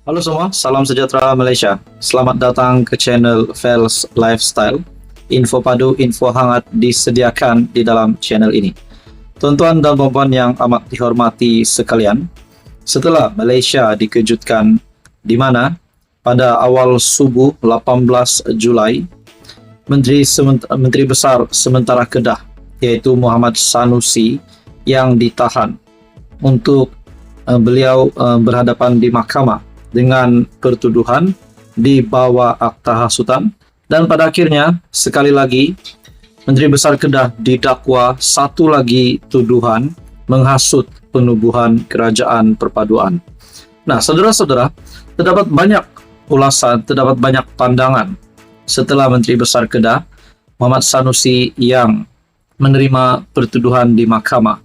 Halo semua, salam sejahtera Malaysia. Selamat datang ke channel Fels Lifestyle. Info padu, info hangat disediakan di dalam channel ini. Tuan-tuan dan puan-puan yang amat dihormati sekalian, setelah Malaysia dikejutkan di mana pada awal subuh 18 Julai, Menteri Besar Sementara Kedah, yaitu Muhammad Sanusi, yang ditahan untuk beliau berhadapan di mahkamah dengan pertuduhan di bawah akta hasutan, dan pada akhirnya sekali lagi Menteri Besar Kedah didakwa satu lagi tuduhan menghasut penubuhan kerajaan perpaduan. Nah, saudara-saudara, terdapat banyak ulasan, terdapat banyak pandangan setelah Menteri Besar Kedah Muhammad Sanusi yang menerima pertuduhan di mahkamah.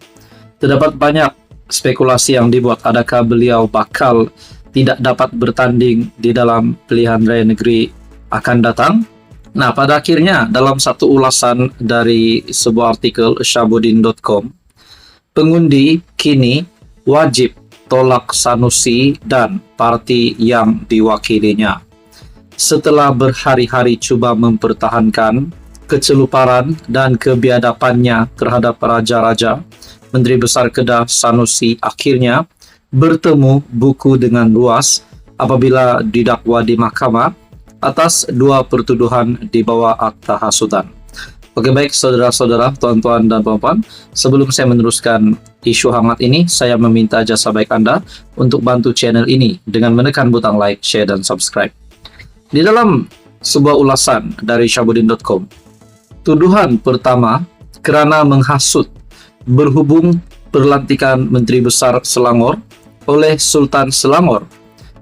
Terdapat banyak spekulasi yang dibuat, adakah beliau bakal tidak dapat bertanding di dalam pilihan raya negeri akan datang. Nah, pada akhirnya dalam satu ulasan dari sebuah artikel Syahbudin.com, pengundi kini wajib tolak Sanusi dan parti yang diwakilinya. Setelah berhari-hari cuba mempertahankan keceluparan dan kebiadabannya terhadap raja-raja, Menteri Besar Kedah Sanusi akhirnya bertemu buku dengan luas apabila didakwa di mahkamah atas dua pertuduhan di bawah akta hasutan. Oke, baik saudara-saudara, tuan-tuan dan puan-puan, sebelum saya meneruskan isu hangat ini, saya meminta jasa baik Anda untuk bantu channel ini dengan menekan butang like, share, dan subscribe. Di dalam sebuah ulasan dari Syahbudin.com, tuduhan pertama kerana menghasut berhubung perlantikan Menteri Besar Selangor oleh Sultan Selangor,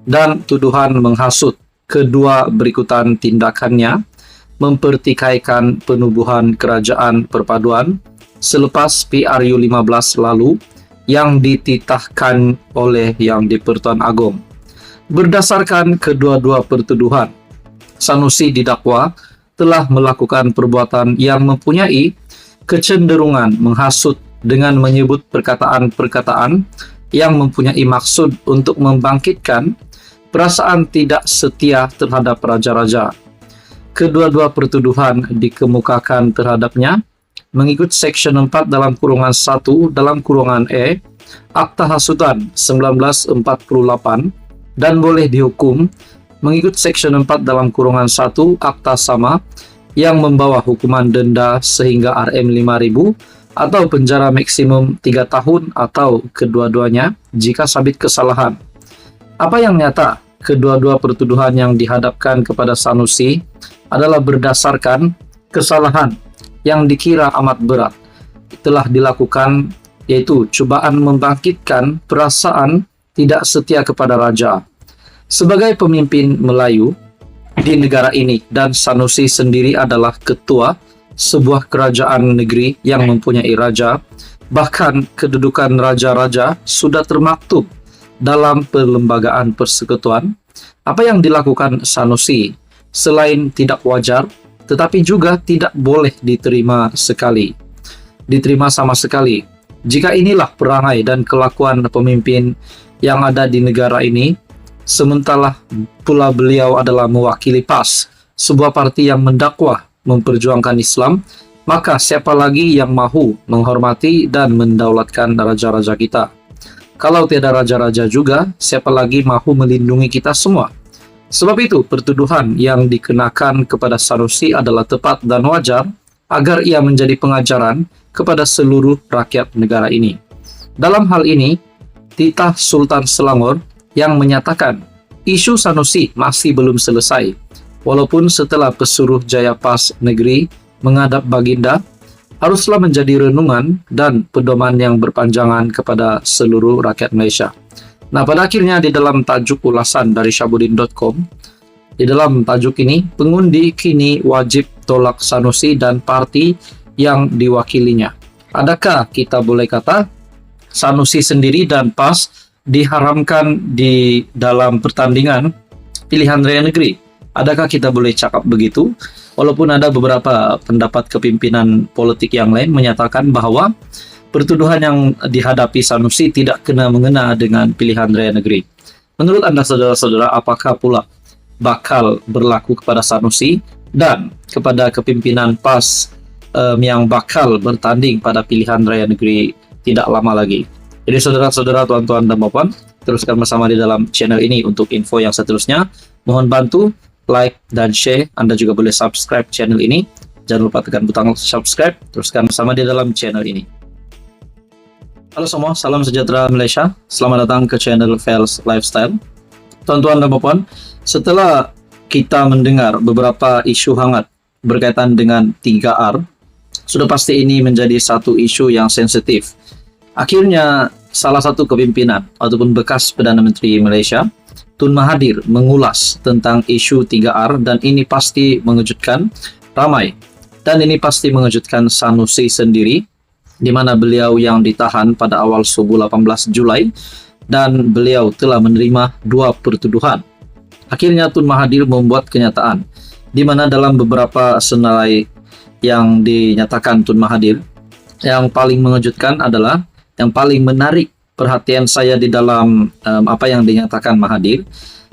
dan tuduhan menghasut kedua berikutan tindakannya mempertikaikan penubuhan kerajaan perpaduan selepas PRU 15 lalu yang dititahkan oleh Yang di-Pertuan Agong. Berdasarkan kedua-dua pertuduhan, Sanusi didakwa telah melakukan perbuatan yang mempunyai kecenderungan menghasut dengan menyebut perkataan-perkataan yang mempunyai maksud untuk membangkitkan perasaan tidak setia terhadap raja-raja. Kedua-dua pertuduhan dikemukakan terhadapnya mengikut Seksyen 4 dalam kurungan 1 dalam kurungan E Akta Hasutan 1948 dan boleh dihukum mengikut Seksyen 4 dalam kurungan 1 Akta Sama yang membawa hukuman denda sehingga RM5.000 atau penjara maksimum 3 tahun atau kedua-duanya jika sabit kesalahan. Apa yang nyata, kedua-dua pertuduhan yang dihadapkan kepada Sanusi adalah berdasarkan kesalahan yang dikira amat berat telah dilakukan, yaitu cubaan membangkitkan perasaan tidak setia kepada raja. Sebagai pemimpin Melayu di negara ini, dan Sanusi sendiri adalah ketua sebuah kerajaan negeri yang mempunyai raja, bahkan kedudukan raja-raja sudah termaktub dalam perlembagaan persekutuan. Apa yang dilakukan Sanusi selain tidak wajar, tetapi juga tidak boleh diterima sama sekali. Jika inilah perangai dan kelakuan pemimpin yang ada di negara ini, sementara pula beliau adalah mewakili PAS, sebuah parti yang mendakwah memperjuangkan Islam, maka siapa lagi yang mahu menghormati dan mendaulatkan raja-raja kita? Kalau tiada raja-raja juga, siapa lagi mahu melindungi kita semua? Sebab itu, pertuduhan yang dikenakan kepada Sanusi adalah tepat dan wajar agar ia menjadi pengajaran kepada seluruh rakyat negara ini. Dalam hal ini, titah Sultan Selangor yang menyatakan isu Sanusi masih belum selesai, walaupun setelah pesuruh Jaya Pas Negeri menghadap Baginda, haruslah menjadi renungan dan pedoman yang berpanjangan kepada seluruh rakyat Malaysia. Nah, pada akhirnya di dalam tajuk ulasan dari Syahbudin.com, di dalam tajuk ini, pengundi kini wajib tolak Sanusi dan parti yang diwakilinya. Adakah kita boleh kata Sanusi sendiri dan PAS diharamkan di dalam pertandingan pilihan raya negeri? Adakah kita boleh cakap begitu? Walaupun ada beberapa pendapat kepimpinan politik yang lain menyatakan bahwa pertuduhan yang dihadapi Sanusi tidak kena mengena dengan pilihan raya negeri. Menurut Anda saudara-saudara, apakah pula bakal berlaku kepada Sanusi dan kepada kepimpinan PAS yang bakal bertanding pada pilihan raya negeri tidak lama lagi? Jadi saudara-saudara, tuan-tuan dan puan, teruskan bersama di dalam channel ini untuk info yang seterusnya. Mohon bantu like dan share. Anda juga boleh subscribe channel ini. Jangan lupa tekan butang subscribe. Teruskan bersama di dalam channel ini. Halo semua, salam sejahtera Malaysia. Selamat datang ke channel Fels Lifestyle. Tuan-tuan dan puan, setelah kita mendengar beberapa isu hangat berkaitan dengan 3R, sudah pasti ini menjadi satu isu yang sensitif. Akhirnya salah satu kepimpinan ataupun bekas Perdana Menteri Malaysia, Tun Mahathir, mengulas tentang isu 3R, dan ini pasti mengejutkan ramai. Dan ini pasti mengejutkan Sanusi sendiri, di mana beliau yang ditahan pada awal subuh 18 Julai dan beliau telah menerima 2 pertuduhan. Akhirnya Tun Mahathir membuat kenyataan di mana dalam beberapa senarai yang dinyatakan Tun Mahathir, yang paling mengejutkan adalah, yang paling menarik perhatian saya di dalam apa yang dinyatakan Mahathir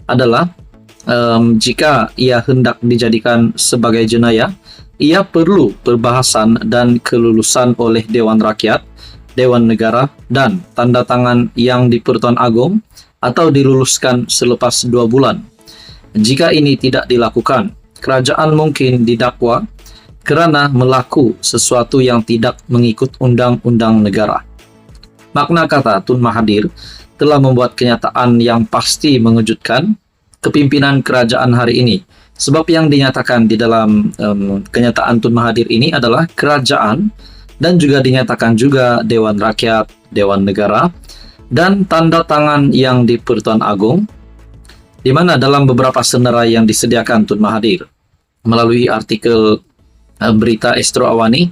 adalah jika ia hendak dijadikan sebagai jenayah, ia perlu perbahasan dan kelulusan oleh Dewan Rakyat, Dewan Negara, dan tanda tangan yang di Pertuan Agong atau diluluskan selepas 2 bulan. Jika ini tidak dilakukan, kerajaan mungkin didakwa kerana melaku sesuatu yang tidak mengikut undang-undang negara. Makna kata Tun Mahathir telah membuat kenyataan yang pasti mengejutkan kepimpinan kerajaan hari ini. Sebab yang dinyatakan di dalam kenyataan Tun Mahathir ini adalah kerajaan, dan juga dinyatakan juga Dewan Rakyat, Dewan Negara, dan tanda tangan yang di Pertuan Agong, di mana dalam beberapa senarai yang disediakan Tun Mahathir melalui artikel berita Astro Awani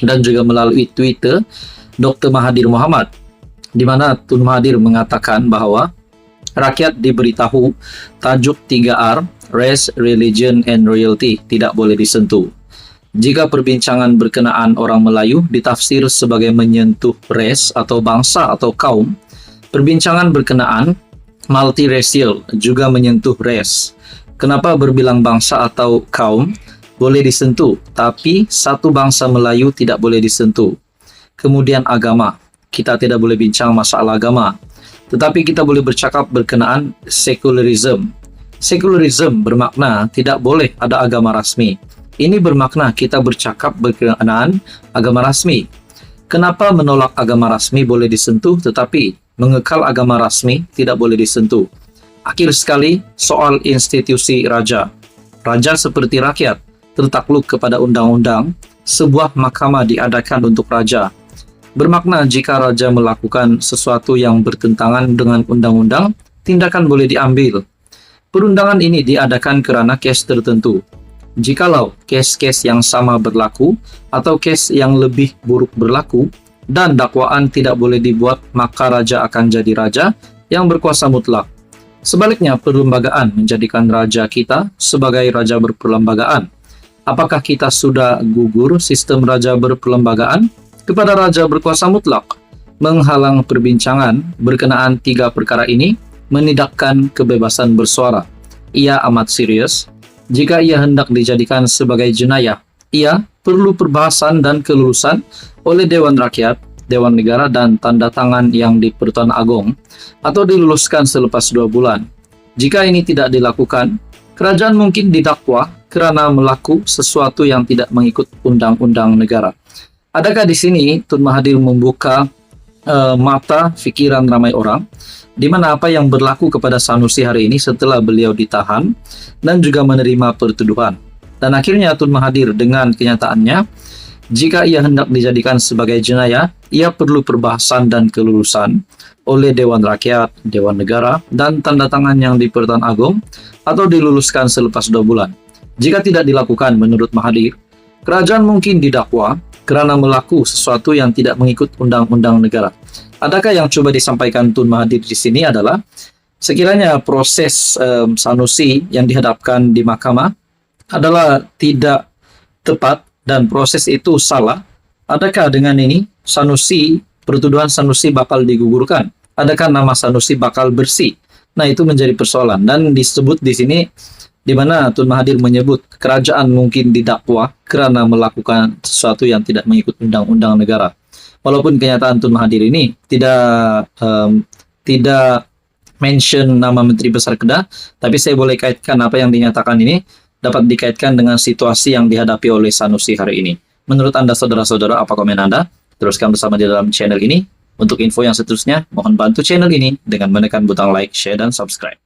dan juga melalui Twitter Dr. Mahathir Mohamad, di mana Tun Mahathir mengatakan bahwa rakyat diberitahu tajuk 3R, Race, Religion, and Royalty, tidak boleh disentuh. Jika perbincangan berkenaan orang Melayu ditafsir sebagai menyentuh ras atau bangsa atau kaum, perbincangan berkenaan multiracial juga menyentuh ras. Kenapa berbilang bangsa atau kaum boleh disentuh, tapi satu bangsa Melayu tidak boleh disentuh? Kemudian agama, kita tidak boleh bincang masalah agama, tetapi kita boleh bercakap berkenaan secularism. Secularism bermakna tidak boleh ada agama rasmi. Ini bermakna kita bercakap berkenaan agama rasmi. Kenapa menolak agama rasmi boleh disentuh, tetapi mengekal agama rasmi tidak boleh disentuh? Akhir sekali, soal institusi raja. Raja seperti rakyat, tertakluk kepada undang-undang. Sebuah mahkamah diadakan untuk raja. Bermakna jika raja melakukan sesuatu yang bertentangan dengan undang-undang, tindakan boleh diambil. Perundangan ini diadakan kerana kes tertentu. Jikalau kes-kes yang sama berlaku atau kes yang lebih buruk berlaku dan dakwaan tidak boleh dibuat, maka raja akan jadi raja yang berkuasa mutlak. Sebaliknya, perlembagaan menjadikan raja kita sebagai raja berperlembagaan. Apakah kita sudah gugur sistem raja berperlembagaan kepada raja berkuasa mutlak? Menghalang perbincangan berkenaan 3 perkara ini menidakkan kebebasan bersuara. Ia amat serius. Jika ia hendak dijadikan sebagai jenayah, ia perlu perbahasan dan kelulusan oleh Dewan Rakyat, Dewan Negara, dan tanda tangan yang di Pertuan Agong atau diluluskan selepas 2 bulan. Jika ini tidak dilakukan, kerajaan mungkin didakwa kerana melaku sesuatu yang tidak mengikut undang-undang negara. Adakah di sini Tun Mahathir membuka mata fikiran ramai orang, di mana apa yang berlaku kepada Sanusi hari ini setelah beliau ditahan dan juga menerima pertuduhan? Dan akhirnya Tun Mahathir dengan kenyataannya, jika ia hendak dijadikan sebagai jenayah, ia perlu perbahasan dan kelulusan oleh Dewan Rakyat, Dewan Negara, dan tanda tangan yang di Pertuan Agong atau diluluskan selepas 2 bulan. Jika tidak dilakukan menurut Mahathir, kerajaan mungkin didakwa kerana melaku sesuatu yang tidak mengikut undang-undang negara. Adakah yang coba disampaikan Tun Mahathir di sini adalah sekiranya proses Sanusi yang dihadapkan di mahkamah adalah tidak tepat dan proses itu salah, adakah dengan ini pertuduhan Sanusi bakal digugurkan? Adakah nama Sanusi bakal bersih Nah, itu menjadi persoalan dan disebut di sini di mana Tun Mahathir menyebut kerajaan mungkin didakwa karena melakukan sesuatu yang tidak mengikut undang-undang negara. Walaupun kenyataan Tun Mahathir ini tidak mention nama Menteri Besar Kedah, tapi saya boleh kaitkan apa yang dinyatakan ini dapat dikaitkan dengan situasi yang dihadapi oleh Sanusi hari ini. Menurut Anda saudara-saudara, apa komen Anda? Teruskan bersama di dalam channel ini. Untuk info yang seterusnya, mohon bantu channel ini dengan menekan butang like, share, dan subscribe.